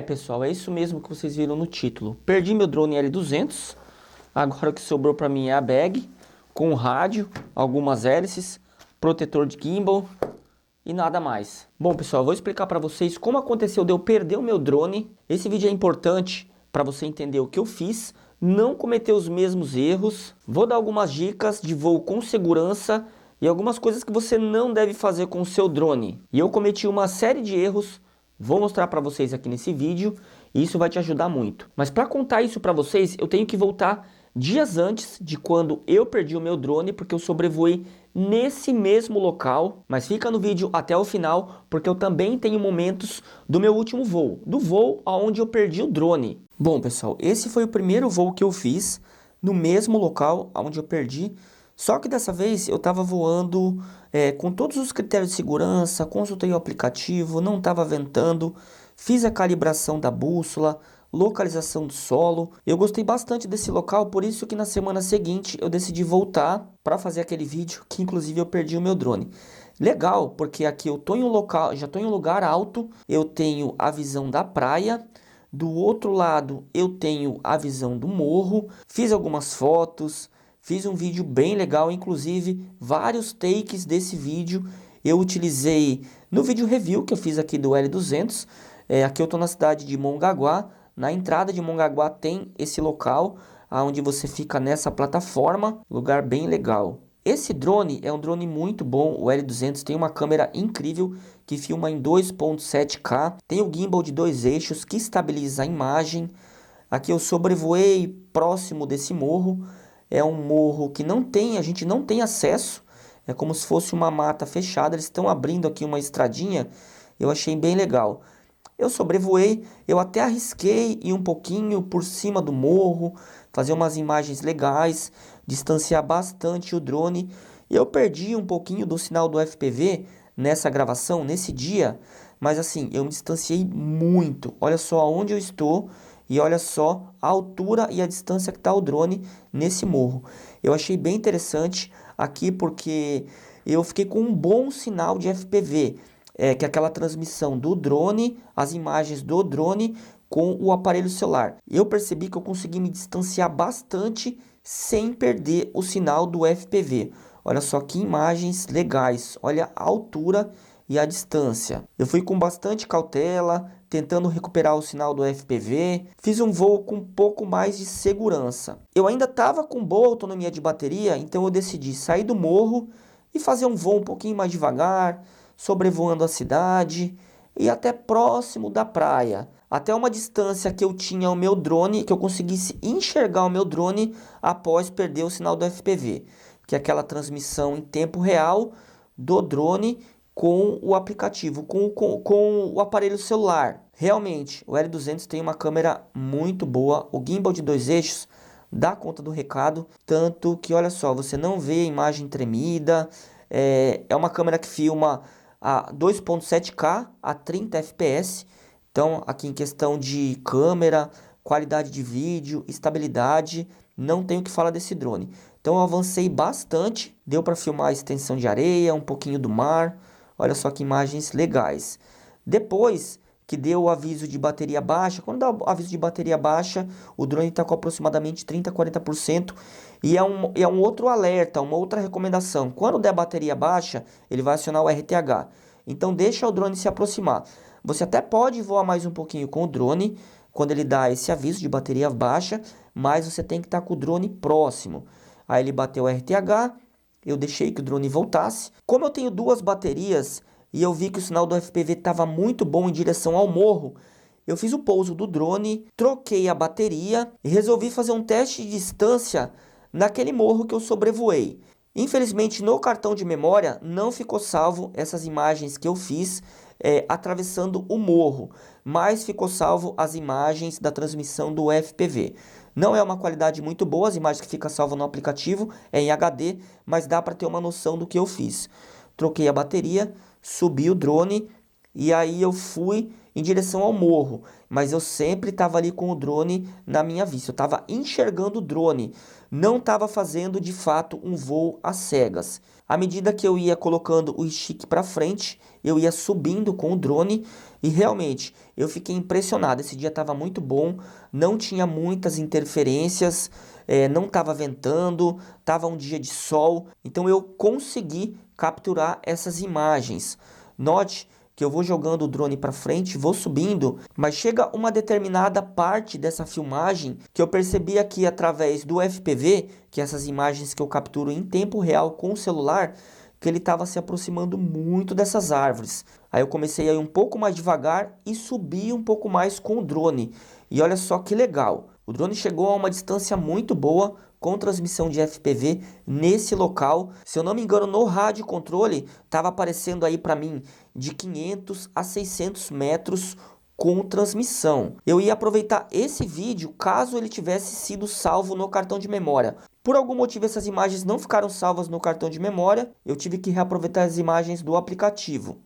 Pessoal, é isso mesmo que vocês viram no título. Perdi meu drone L200. Agora o que sobrou para mim é a bag com rádio, algumas hélices, protetor de gimbal e nada mais. Bom, pessoal, eu vou explicar para vocês como aconteceu de eu perder o meu drone. Esse vídeo é importante para você entender o que eu fiz, não cometer os mesmos erros. Vou dar algumas dicas de voo com segurança e algumas coisas que você não deve fazer com o seu drone. E eu cometi uma série de erros. Vou mostrar para vocês aqui nesse vídeo e isso vai te ajudar muito. Mas para contar isso para vocês, eu tenho que voltar dias antes de quando eu perdi o meu drone, porque eu sobrevoei nesse mesmo local. Mas fica no vídeo até o final, porque eu também tenho momentos do meu último voo, do voo onde eu perdi o drone. Bom, pessoal, esse foi o primeiro voo que eu fiz no mesmo local onde eu perdi. Só que dessa vez eu estava voando com todos os critérios de segurança, consultei o aplicativo, não estava ventando, fiz a calibração da bússola, localização do solo. Eu gostei bastante desse local, por isso que na semana seguinte eu decidi voltar para fazer aquele vídeo que inclusive eu perdi o meu drone. Legal, porque aqui eu tô em um local, já estou em um lugar alto, eu tenho a visão da praia. Do outro lado eu tenho a visão do morro, fiz algumas fotos. Fiz um vídeo bem legal, inclusive vários takes desse vídeo eu utilizei no vídeo review que eu fiz aqui do L200. Aqui eu estou na cidade de Mongaguá. Na entrada de Mongaguá tem esse local onde você fica nessa plataforma, lugar bem legal. Esse drone é um drone muito bom, o L200 tem uma câmera incrível que filma em 2.7K, tem o gimbal de 2 eixos que estabiliza a imagem. Aqui eu sobrevoei próximo desse morro. É um morro que a gente não tem acesso. É como se fosse uma mata fechada. Eles estão abrindo aqui uma estradinha. Eu achei bem legal. Eu sobrevoei, eu até arrisquei ir um pouquinho por cima do morro, fazer umas imagens legais, distanciar bastante o drone. E eu perdi um pouquinho do sinal do FPV nessa gravação, nesse dia. Mas assim, eu me distanciei muito. Olha só onde eu estou. E olha só a altura e a distância que está o drone nesse morro. Eu achei bem interessante aqui porque eu fiquei com um bom sinal de FPV. Que é aquela transmissão do drone, as imagens do drone com o aparelho celular. Eu percebi que eu consegui me distanciar bastante sem perder o sinal do FPV. Olha só que imagens legais. Olha a altura e a distância. Eu fui com bastante cautela, tentando recuperar o sinal do FPV. Fiz um voo com um pouco mais de segurança. Eu ainda estava com boa autonomia de bateria, então eu decidi sair do morro e fazer um voo um pouquinho mais devagar, sobrevoando a cidade e até próximo da praia. Até uma distância que eu tinha o meu drone, que eu conseguisse enxergar o meu drone após perder o sinal do FPV. Que é aquela transmissão em tempo real do drone com o aplicativo, com o aparelho celular. Realmente, o L200 tem uma câmera muito boa, o gimbal de 2 eixos dá conta do recado, tanto que, olha só, você não vê a imagem tremida, é uma câmera que filma a 2.7K a 30 fps, então aqui em questão de câmera, qualidade de vídeo, estabilidade, não tenho o que falar desse drone. Então eu avancei bastante, deu para filmar a extensão de areia, um pouquinho do mar. Olha só que imagens legais. Depois que deu o aviso de bateria baixa, quando dá o aviso de bateria baixa, o drone está com aproximadamente 30 a 40%. E é um outro alerta, uma outra recomendação. Quando der bateria baixa, ele vai acionar o RTH. Então deixa o drone se aproximar. Você até pode voar mais um pouquinho com o drone, quando ele dá esse aviso de bateria baixa, mas você tem que estar com o drone próximo. Aí ele bateu o RTH. Eu deixei que o drone voltasse. Como eu tenho 2 baterias e eu vi que o sinal do FPV estava muito bom em direção ao morro, eu fiz o pouso do drone, troquei a bateria e resolvi fazer um teste de distância naquele morro que eu sobrevoei. Infelizmente no cartão de memória não ficou salvo essas imagens que eu fiz atravessando o morro, mas ficou salvo as imagens da transmissão do FPV. Não é uma qualidade muito boa, as imagens que ficam salvas no aplicativo é em HD, mas dá para ter uma noção do que eu fiz. Troquei a bateria, subi o drone e aí eu fui em direção ao morro, mas eu sempre estava ali com o drone na minha vista. Eu estava enxergando o drone, não estava fazendo de fato um voo às cegas. À medida que eu ia colocando o stick para frente, eu ia subindo com o drone e realmente eu fiquei impressionado. Esse dia estava muito bom, não tinha muitas interferências, não estava ventando, estava um dia de sol, então eu consegui capturar essas imagens. Note que eu vou jogando o drone para frente, vou subindo, mas chega uma determinada parte dessa filmagem que eu percebi aqui através do FPV, que essas imagens que eu capturo em tempo real com o celular, que ele estava se aproximando muito dessas árvores. Aí eu comecei a ir um pouco mais devagar e subi um pouco mais com o drone. E olha só que legal, o drone chegou a uma distância muito boa com transmissão de FPV nesse local. Se eu não me engano, no rádio controle estava aparecendo aí para mim de 500 a 600 metros com transmissão. Eu ia aproveitar esse vídeo caso ele tivesse sido salvo no cartão de memória. Por algum motivo essas imagens não ficaram salvas no cartão de memória, eu tive que reaproveitar as imagens do aplicativo.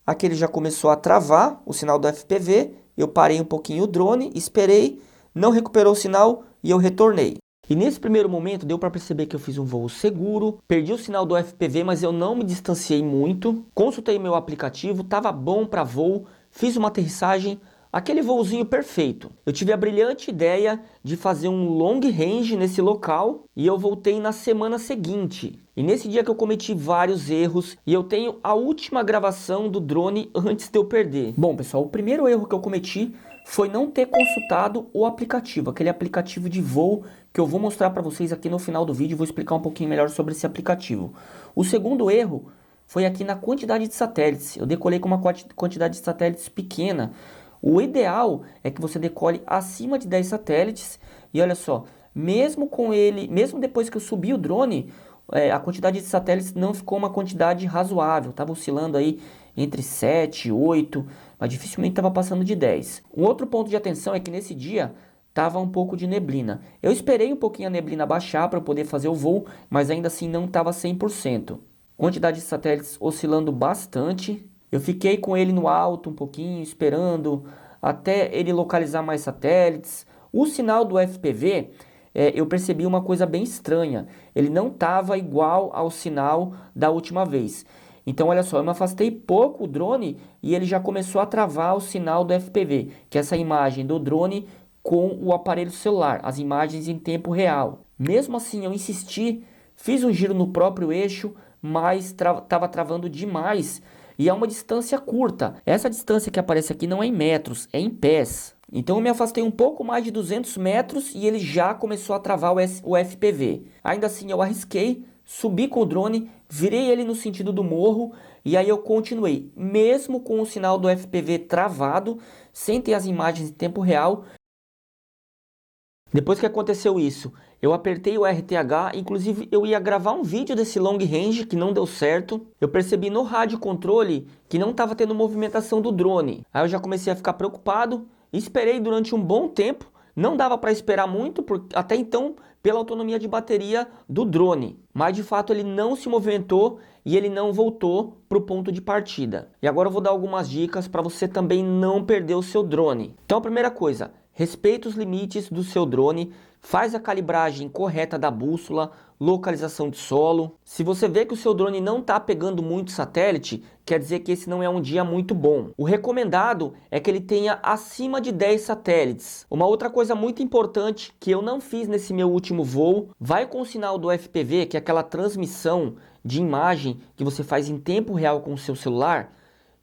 Aqui ele já começou a travar o sinal do FPV, eu parei um pouquinho o drone, esperei, não recuperou o sinal e eu retornei. E nesse primeiro momento deu para perceber que eu fiz um voo seguro, perdi o sinal do FPV, mas eu não me distanciei muito, consultei meu aplicativo, estava bom para voo, fiz uma aterrissagem, aquele voozinho perfeito. Eu tive a brilhante ideia de fazer um long range nesse local e eu voltei na semana seguinte. E nesse dia que eu cometi vários erros e eu tenho a última gravação do drone antes de eu perder. Bom, pessoal, o primeiro erro que eu cometi foi não ter consultado o aplicativo, aquele aplicativo de voo que eu vou mostrar para vocês aqui no final do vídeo, vou explicar um pouquinho melhor sobre esse aplicativo. O segundo erro foi aqui na quantidade de satélites. Eu decolei com uma quantidade de satélites pequena. O ideal é que você decole acima de 10 satélites e olha só, mesmo com ele, mesmo depois que eu subi o drone, a quantidade de satélites não ficou uma quantidade razoável, estava oscilando aí entre 7 e 8, mas dificilmente estava passando de 10. Um outro ponto de atenção é que nesse dia estava um pouco de neblina. Eu esperei um pouquinho a neblina baixar para eu poder fazer o voo, mas ainda assim não estava 100%. Quantidade de satélites oscilando bastante. Eu fiquei com ele no alto um pouquinho, esperando até ele localizar mais satélites. O sinal do FPV, eu percebi uma coisa bem estranha. Ele não estava igual ao sinal da última vez. Então, olha só, eu me afastei pouco o drone e ele já começou a travar o sinal do FPV, que é essa imagem do drone com o aparelho celular, as imagens em tempo real. Mesmo assim, eu insisti, fiz um giro no próprio eixo, mas estava travando demais e é uma distância curta. Essa distância que aparece aqui não é em metros, é em pés. Então eu me afastei um pouco mais de 200 metros e ele já começou a travar o FPV. Ainda assim eu arrisquei, subi com o drone, virei ele no sentido do morro e aí eu continuei. Mesmo com o sinal do FPV travado, sem ter as imagens em tempo real. Depois que aconteceu isso, eu apertei o RTH, inclusive eu ia gravar um vídeo desse long range que não deu certo. Eu percebi no rádio controle que não estava tendo movimentação do drone. Aí eu já comecei a ficar preocupado, esperei durante um bom tempo, não dava para esperar muito, até então, pela autonomia de bateria do drone. Mas de fato ele não se movimentou e ele não voltou para o ponto de partida. E agora eu vou dar algumas dicas para você também não perder o seu drone. Então a primeira coisa, respeita os limites do seu drone, faz a calibragem correta da bússola, localização de solo. Se você vê que o seu drone não está pegando muito satélite, quer dizer que esse não é um dia muito bom. O recomendado é que ele tenha acima de 10 satélites. Uma outra coisa muito importante que eu não fiz nesse meu último voo, vai com o sinal do FPV, que é aquela transmissão de imagem que você faz em tempo real com o seu celular.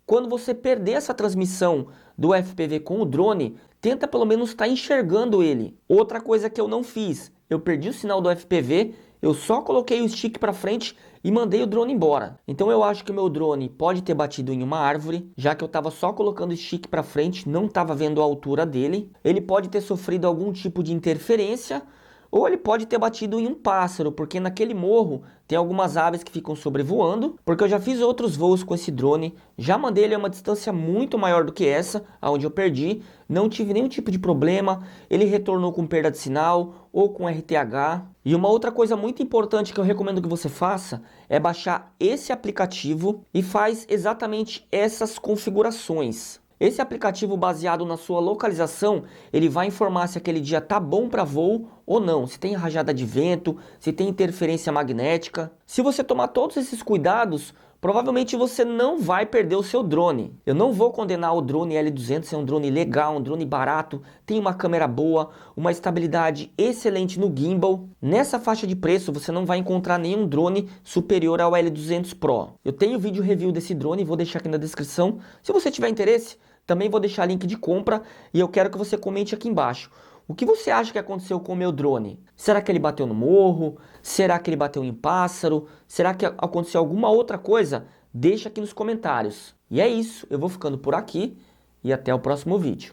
Quando você perder essa transmissão do FPV com o drone, tenta pelo menos estar enxergando ele. Outra coisa que eu não fiz, eu perdi o sinal do FPV, eu só coloquei o stick para frente e mandei o drone embora. Então eu acho que o meu drone pode ter batido em uma árvore, já que eu estava só colocando o stick para frente, não estava vendo a altura dele. Ele pode ter sofrido algum tipo de interferência, ou ele pode ter batido em um pássaro, porque naquele morro tem algumas aves que ficam sobrevoando, porque eu já fiz outros voos com esse drone, já mandei ele a uma distância muito maior do que essa, aonde eu perdi, não tive nenhum tipo de problema, ele retornou com perda de sinal ou com RTH. E uma outra coisa muito importante que eu recomendo que você faça é baixar esse aplicativo e faz exatamente essas configurações. Esse aplicativo, baseado na sua localização, ele vai informar se aquele dia tá bom para voo ou não, se tem rajada de vento, se tem interferência magnética. Se você tomar todos esses cuidados, provavelmente você não vai perder o seu drone. Eu não vou condenar o drone L200, é um drone legal, um drone barato, tem uma câmera boa, uma estabilidade excelente no gimbal. Nessa faixa de preço você não vai encontrar nenhum drone superior ao L200 Pro. Eu tenho vídeo review desse drone, vou deixar aqui na descrição. Se você tiver interesse, também vou deixar link de compra e eu quero que você comente aqui embaixo. O que você acha que aconteceu com o meu drone? Será que ele bateu no morro? Será que ele bateu em pássaro? Será que aconteceu alguma outra coisa? Deixa aqui nos comentários. E é isso, eu vou ficando por aqui e até o próximo vídeo.